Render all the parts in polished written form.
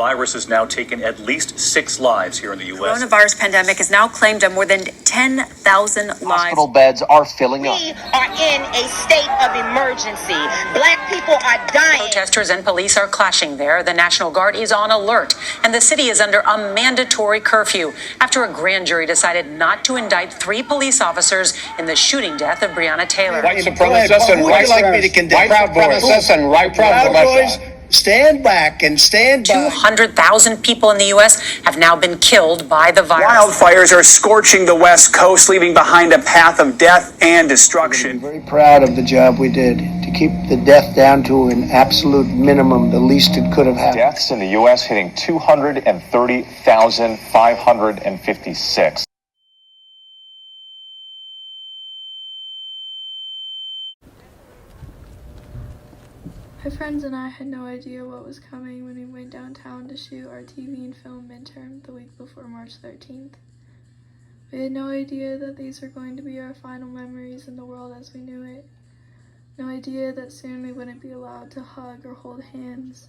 Virus has now taken at least 6 lives here in the U.S. Coronavirus pandemic has now claimed more than 10,000 lives. Hospital beds are filling up. We are in a state of emergency. Black people are dying. Protesters and police are clashing there. The National Guard is on alert, and the city is under a mandatory curfew after a grand jury decided not to indict 3 police officers in the shooting death of Breonna Taylor. White supremacists and white Proud Boys, stand back and stand by. 200,000 people in the U.S. have now been killed by the virus. Wildfires are scorching the West Coast, leaving behind a path of death and destruction. I'm very proud of the job we did to keep the death down to an absolute minimum, the least it could have happened. Deaths in the U.S. hitting 230,556. My friends and I had no idea what was coming when we went downtown to shoot our TV and film midterm the week before March 13th. We had no idea that these were going to be our final memories in the world as we knew it. No idea that soon we wouldn't be allowed to hug or hold hands.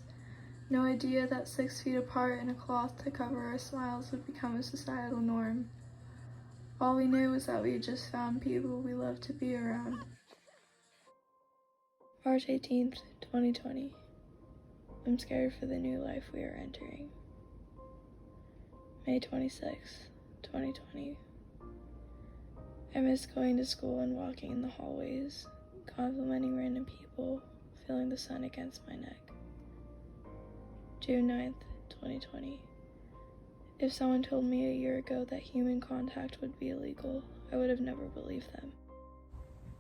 No idea that 6 feet apart in a cloth to cover our smiles would become a societal norm. All we knew was that we had just found people we loved to be around. March 18th, 2020. I'm scared for the new life we are entering. May 26th, 2020. I miss going to school and walking in the hallways, complimenting random people, feeling the sun against my neck. June 9th, 2020. If someone told me a year ago that human contact would be illegal, I would have never believed them.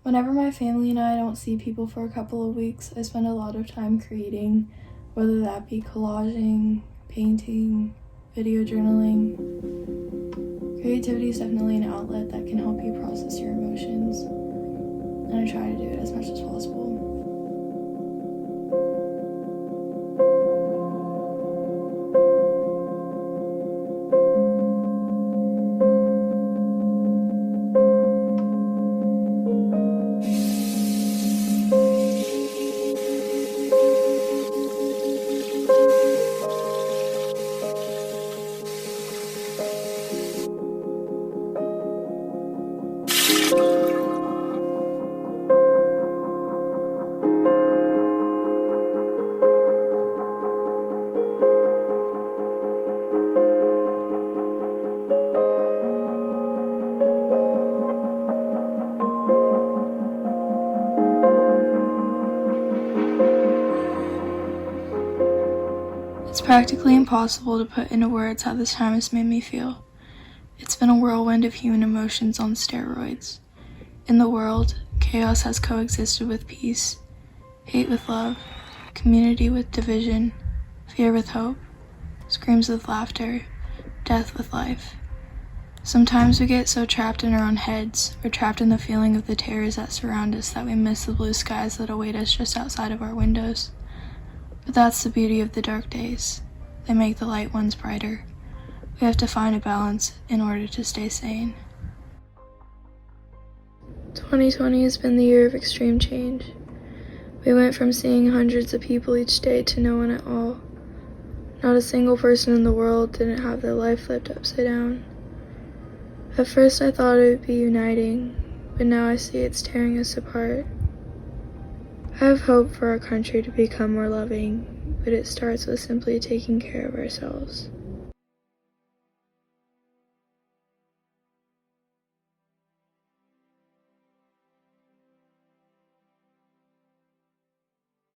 Whenever my family and I don't see people for a couple of weeks, I spend a lot of time creating, whether that be collaging, painting, video journaling. Creativity is definitely an outlet that can help you process your emotions, and I try to do it as much as possible. It's practically impossible to put into words how this time has made me feel. It's been a whirlwind of human emotions on steroids. In the world, chaos has coexisted with peace, hate with love, community with division, fear with hope, screams with laughter, death with life. Sometimes we get so trapped in our own heads, or trapped in the feeling of the terrors that surround us, that we miss the blue skies that await us just outside of our windows. But that's the beauty of the dark days. They make the light ones brighter. We have to find a balance in order to stay sane. 2020 has been the year of extreme change. We went from seeing hundreds of people each day to no one at all. Not a single person in the world didn't have their life flipped upside down. At first I thought it would be uniting, but now I see it's tearing us apart. I have hope for our country to become more loving, but it starts with simply taking care of ourselves.